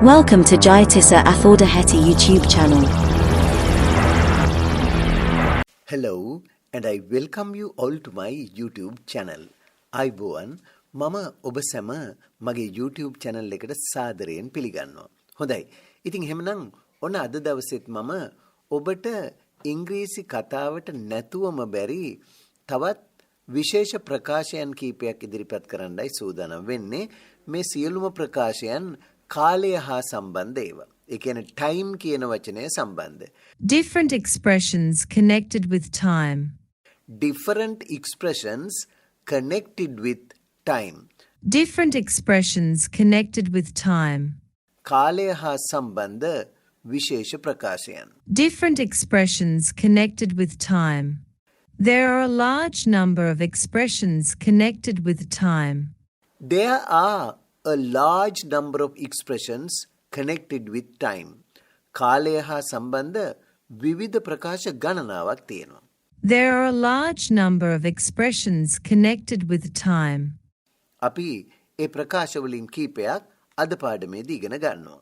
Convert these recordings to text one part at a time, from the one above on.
Welcome to Jayatissa Athaudahetti YouTube channel. Hello and I welcome you all to my YouTube channel. අයිබෝවන් මම ඔබ සැම මගේ YouTube channel එකට සාදරයෙන් පිළිගන්නවා. හොඳයි. ඉතින් එහෙමනම් ඔන්න අද දවසෙත් මම ඔබට ඉංග්‍රීසි කතාවට නැතුවම බැරි තවත් විශේෂ ප්‍රකාශයන් කීපයක් ඉදිරිපත් කරන්නයි සූදානම් වෙන්නේ. මේ සියලුම ප්‍රකාශයන් කාලය හා සම්බන්ධ ඒවා. ඒ කියන්නේ time කියන වචනය සම්බන්ධ. Different expressions connected with time. Different expressions connected with time. Different expressions connected with time. කාලය හා සම්බන්ධ විශේෂ ප්‍රකාශයන්. Different expressions connected with time. There are a large number of expressions connected with time. There are a large number of expressions connected with time. කාලය හා සම්බන්ධ විවිධ ප්‍රකාශ ගණනාවක් තියෙනවා. There are a large number of expressions connected with time. අපි ඒ ප්‍රකාශ වලින් කීපයක් අද පාඩමේදී ඉගෙන ගන්නවා.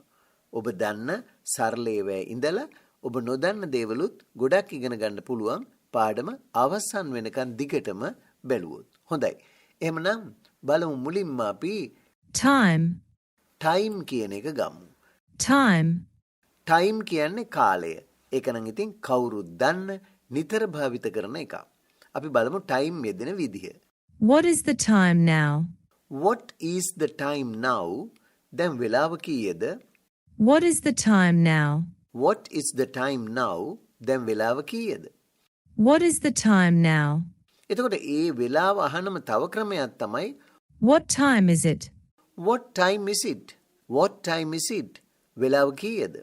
ඔබ දන්න සරල ඒවායේ ඉඳලා ඔබ නොදන්න දේවලුත් ගොඩක් ඉගෙන ගන්න පුළුවන් පාඩම අවසන් වෙනකන් දිගටම බැලුවොත්. හොඳයි. එහෙමනම් බලමු මුලින්ම අපි Time. time කියන එක ගමු. Time. time කියන්නේ කාලය. ඒක නම් ඉතින් කවුරුත් දන්න නිතර භාවිත කරන එකක්. අපි බලමු time යෙදෙන විදිහ. What is the time now? What is the time now? දැන් වෙලාව කීයද? What is the time now? What is the time now? දැන් වෙලාව කීයද? What is the time now? එතකොට ඒ වෙලාව අහනම තව ක්‍රමයක් තමයි What time is it? What time is it? What time is it? වෙලාව කීයද?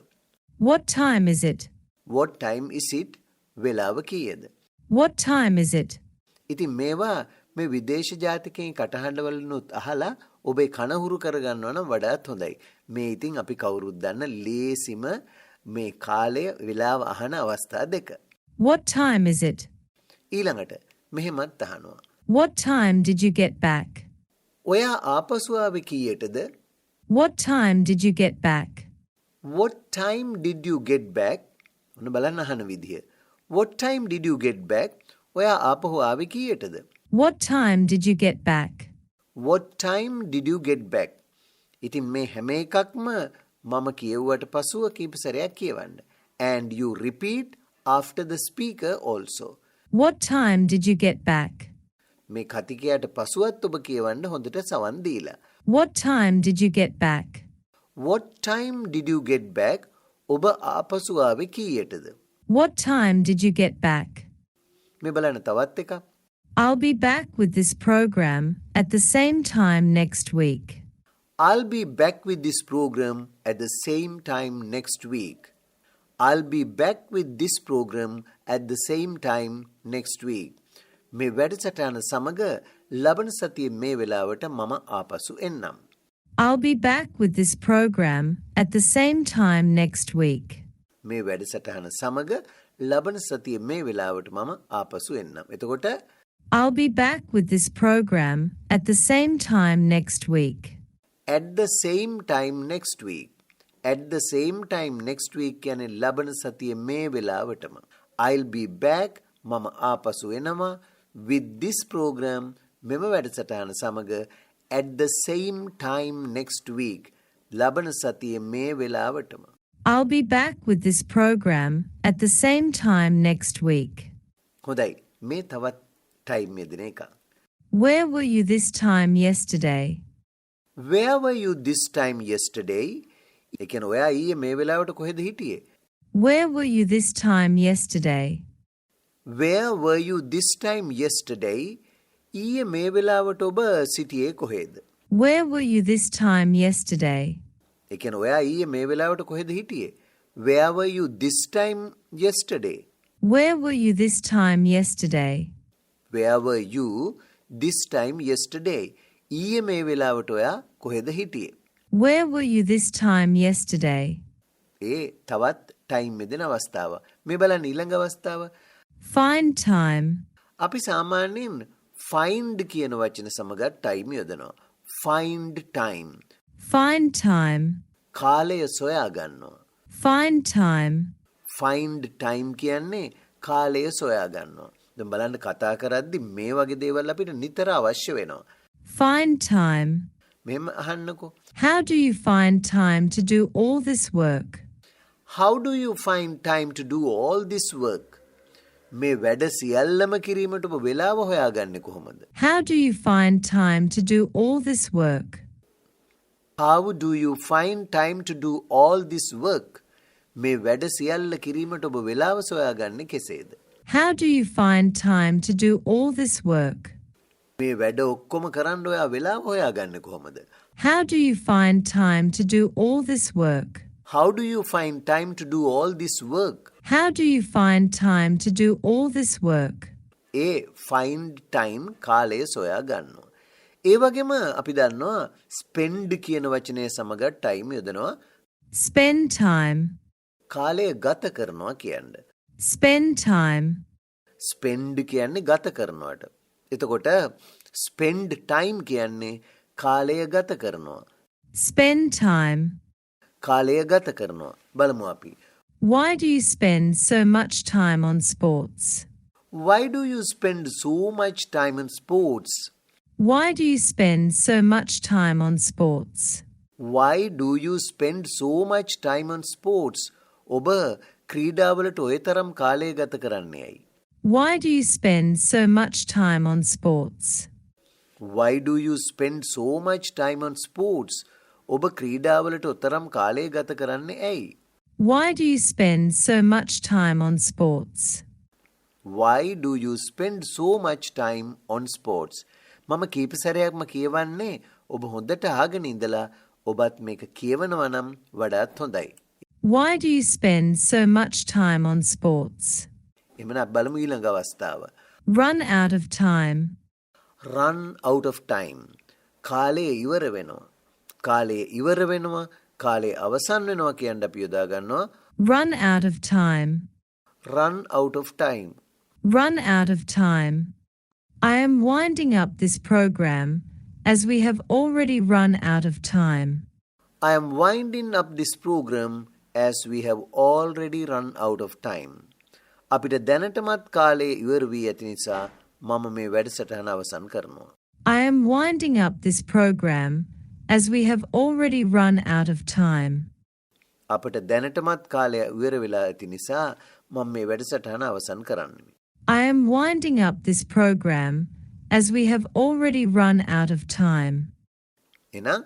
What time is it? What time is it? වෙලාව කීයද? What time is it? ඉතින් මේවා මේ විදේශ ජාතිකයන් කටහඬවලුත් අහලා ඔබේ කනහුරු කරගන්නවා නම් වඩාත් හොඳයි. මේ ඉතින් අපි කවුරුත් දන්න ලේසිම මේ කාලය වෙලාව අහන අවස්ථා දෙක. What time is it? ඊළඟට මෙහෙමත් අහනවා. What time did you get back? ඔයා ආපසු ආවේ කීයටද? What time did you get back? What time did you get back? ඔන්න බලන්න අහන විදිය. What time did you get back? ඔයා ආපහු ආවේ කීයටද? What time did you get back? What time did you get back? ඉතින් මේ හැම එකක්ම මම කියුවට පසුව කීප සැරයක් කියවන්න. And you repeat after the speaker also. What time did you get back? මේ කතිකයට පසුවත් ඔබ කියවන්න හොඳට සවන් දීලා. What time did you get back? What time did you get back? ඔබ ආපසු ආවේ කීයටද? What time did you get back? මේ බලන්න තවත් එකක්. I'll be back with this program at the same time next week. I'll be back with this program at the same time next week. I'll be back with this program at the same time next week. මේ වැඩසටහන සමග ලබන සතියේ මේ වෙලාවට මම ආපසු එන්නම්. I'll be back with this program at the same time next week. මේ වැඩසටහන සමග ලබන සතියේ මේ වෙලාවට මම ආපසු එන්නම්. එතකොට I'll be back with this program at the same time next week. at the same time next week. At the same time next week කියන්නේ ලබන සතියේ මේ වෙලාවටම. I'll be back මම ආපසු එනවා with this program මෙම වැඩසටහන සමග at the same time next week. ලබන සතියේ මේ වෙලාවටම. I'll be back with this program at the same time next week. හොඳයි. මේ තවත් time යෙදෙන එක. Where were you this time yesterday? Where were you this time yesterday? ඒ කියන්නේ ඔයා ඊයේ මේ වෙලාවට කොහෙද හිටියේ? Where were you this time yesterday? Where were you this time yesterday? ඊයේ මේ වෙලාවට ඔබ සිටියේ කොහෙද? Where were you this time yesterday? ඒ කියන්නේ ඔයා ඊයේ මේ වෙලාවට කොහෙද හිටියේ? Where were you this time yesterday? Where were you this time yesterday? Where were you this time yesterday? ඊයේ මේ වෙලාවට ඔයා කොහෙද හිටියේ? Where were you this time yesterday? ඒ තවත් time යෙදෙන අවස්ථාව. මේ බලන්න ඊළඟ අවස්ථාව. Find time. අපි සාමාන්‍යයෙන් find කියන වචන සමග time යොදනවා. Find time. Find time. කාලය සොයා ගන්නවා. Find time. find time කියන්නේ කාලය සොයා ගන්නවා. දැන් බලන්න කතා කරද්දි මේ වගේ දේවල් අපිට නිතර අවශ්‍ය වෙනවා. Find time. මෙහෙම අහන්නකෝ. How do you find time to do all this work? How do you find time to do all this work? මේ වැඩ සියල්ලම කිරීමට ඔබ වෙලාව හොයාගන්නේ කොහොමද? How do you find time to do all this work? How do you find time to do all this work? මේ වැඩ සියල්ල කිරීමට ඔබ වෙලාව සොයාගන්නේ කෙසේද? How do you find time to do all this work? මේ වැඩ ඔක්කොම කරන්න ඔයා වෙලාව හොයාගන්නේ කොහොමද? How do you find time to do all this work? How do you find time to do all this work? How do you find time to do all this work? A find time කාලය සොයා ගන්නවා. ඒ වගේම අපි දන්නවා spend කියන වචනය සමග time යොදනවා Spend time. කාලය ගත කරනවා කියන්න. Spend time. spend කියන්නේ ගත කරනවට. එතකොට spend time කියන්නේ කාලය ගත කරනවා. Spend time. කාලය ගත කරනවා. බලමු අපි. Why do you spend so much time on sports? Why do you spend so much time on sports? Why do you spend so much time on sports? Why do you spend so much time on sports? ඔබ ක්‍රීඩාවලට ඔය තරම් කාලය ගත කරන්නේ ඇයි? Why do you spend so much time on sports? Why do you spend so much time on sports? ඔබ ක්‍රීඩාවලට ඔතරම් කාලය ගත කරන්නේ ඇයි? Why do you spend so much time on sports? Why do you spend so much time on sports? මම කීප සැරයක්ම කියවන්නේ ඔබ හොඳට අහගෙන ඉඳලා ඔබත් මේක කියවනවා නම් වඩාත් හොඳයි. Why do you spend so much time on sports? එමනම් බලමු ඊළඟ අවස්ථාව. Run out of time. Run out of time. කාලය ඉවර වෙනවා. කාලය ඉවර වෙනවා. කාලය අවසන් වෙනවා කියන්න අපි යොදා ගන්නවා. Run out of time. Run out of time. Run out of time. I am winding up this program as we have already run out of time. I am winding up this program as we have already run out of time. අපිට දැනටමත් කාලය ඉවර වී ඇති නිසා මම මේ වැඩසටහන අවසන් කරනවා. I am winding up this program as we have already run out of time. අපිට දැනටමත් කාලය ඉවර වෙලා ඇති නිසා මම මේ වැඩසටහන අවසන් කරන්නේ. I am winding up this program as we have already run out of time. එහෙනම්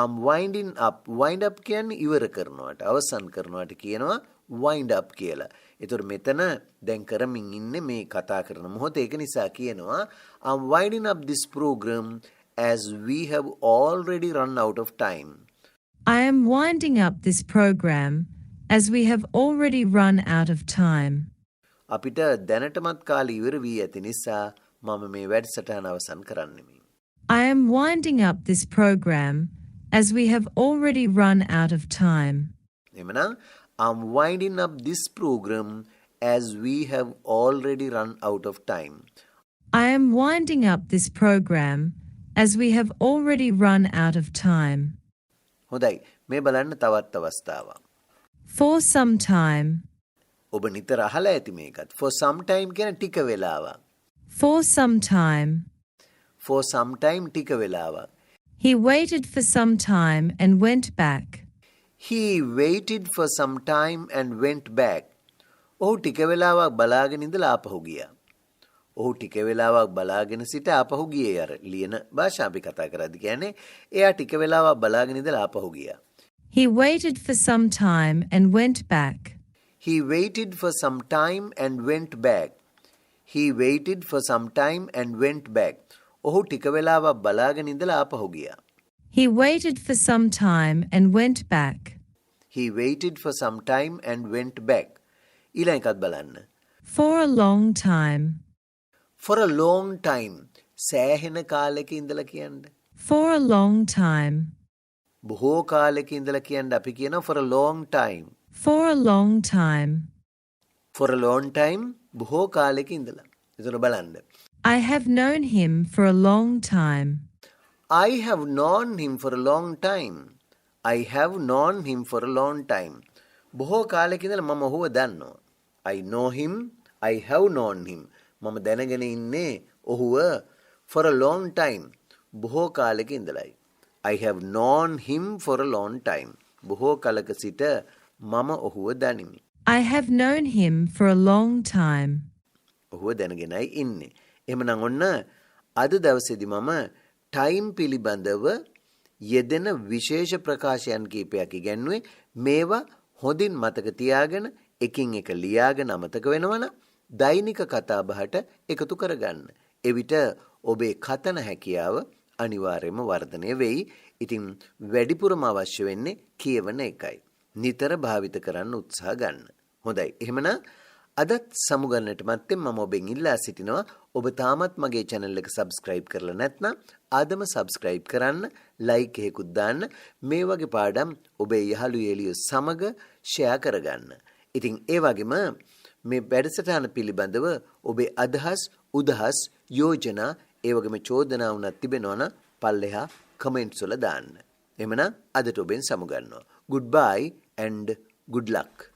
I'm winding up. Wind up කියන්නේ ඉවර කරනවට, අවසන් කරනවට කියනවා wind up කියලා. ඒතර මෙතන දැන් කරමින් ඉන්නේ මේ කතා කරන මොහොතේ ඒක නිසා කියනවා I'm winding up this program as we have already run out of time. I am winding up this program as we have already run out of time. අපිට දැනටමත් කාලය ඉවර වී ඇති නිසා මම මේ වැඩසටහන අවසන් කරන්නෙමි. I am winding up this program as we have already run out of time. එමනම් I'm winding up this program as we have already run out of time. I am winding up this program as we have already run out of time. හොඳයි. මේ බලන්න තවත් අවස්ථාවක්. For some time. ඔබ නිතර අහලා ඇති මේකත්. For some time කියන ටික වෙලාවක්. For some time. For some time ටික වෙලාවක්. He waited for some time and went back. He waited for some time and went back. ඔහු ටික වෙලාවක් බලාගෙන ඉඳලා ආපහු ගියා. ඔහු ටික වෙලාවක් බලාගෙන සිට ආපහු ගියේ අර ලියන භාෂාව අපි කතා කරද්දී කියන්නේ එයා ටික වෙලාවක් බලාගෙන ඉඳලා ආපහු ගියා. He waited for some time and went back. He waited for some time and went back. He waited for some time and went back. ඔහු ටික වෙලාවක් බලාගෙන ඉඳලා ආපහු ගියා. He waited for some time and went back. He waited for some time and went back. ඊළඟ එකත් බලන්න. For a long time. For a long time. සෑහෙන කාලෙක ඉඳලා කියන්න. For a long time. බොහෝ කාලෙක ඉඳලා කියන්න අපි කියනවා for a long time. For a long time. For a long time බොහෝ කාලෙක ඉඳලා. එතන බලන්න. I have known him for a long time. I have known him for a long time. I have known him for a long time. බොහෝ කාලෙක ඉඳලා මම ඔහුව දන්නවා. I know him, I have known him. මම දැනගෙන ඉන්නේ ඔහුව for a long time. බොහෝ කාලෙක ඉඳලායි. I have known him for a long time. බොහෝ කලක සිට මම ඔහුව දනිමි. I have known him for a long time. ඔහුව දැනගෙනයි ඉන්නේ. එහෙමනම් ඔන්න අද දවසේදී මම time පිළිබඳව යෙදෙන විශේෂ ප්‍රකාශයන් කීපයක් ඉගෙනුවේ. මේවා හොඳින් මතක තියාගෙන එකින් එක ලියාගෙන අමතක වෙනවනම් දෛනික කතාබහට එකතු කරගන්න. එවිට ඔබේ කතන හැකියාව අනිවාර්යයෙන්ම වර්ධනය වෙයි. ඉතින් වැඩිපුරම අවශ්‍ය වෙන්නේ කියවන එකයි. නිතර භාවිත කරන්න උත්සාහ ගන්න. හොඳයි. එහෙමනම් අදත් සමුගන්නට මත්තෙන් මම ඔබෙන් ඉල්ලා සිටිනවා ඔබ තාමත් මගේ channel එක subscribe කරලා නැත්නම් අදම subscribe කරන්න, like එකකුත් දාන්න, මේ වගේ පාඩම් ඔබේ යහළු යෙලියෝ සමග share කරගන්න. ඉතින් ඒ වගේම මේ වැඩසටහන පිළිබඳව ඔබේ අදහස්, උදහස්, යෝජනා, ඒ වගේම චෝදනා වුණත් තිබෙනවා නම් පල්ලෙහා comments වල දාන්න. එහෙමනම් අදට ඔබෙන් සමුගන්නවා. Goodbye and good luck.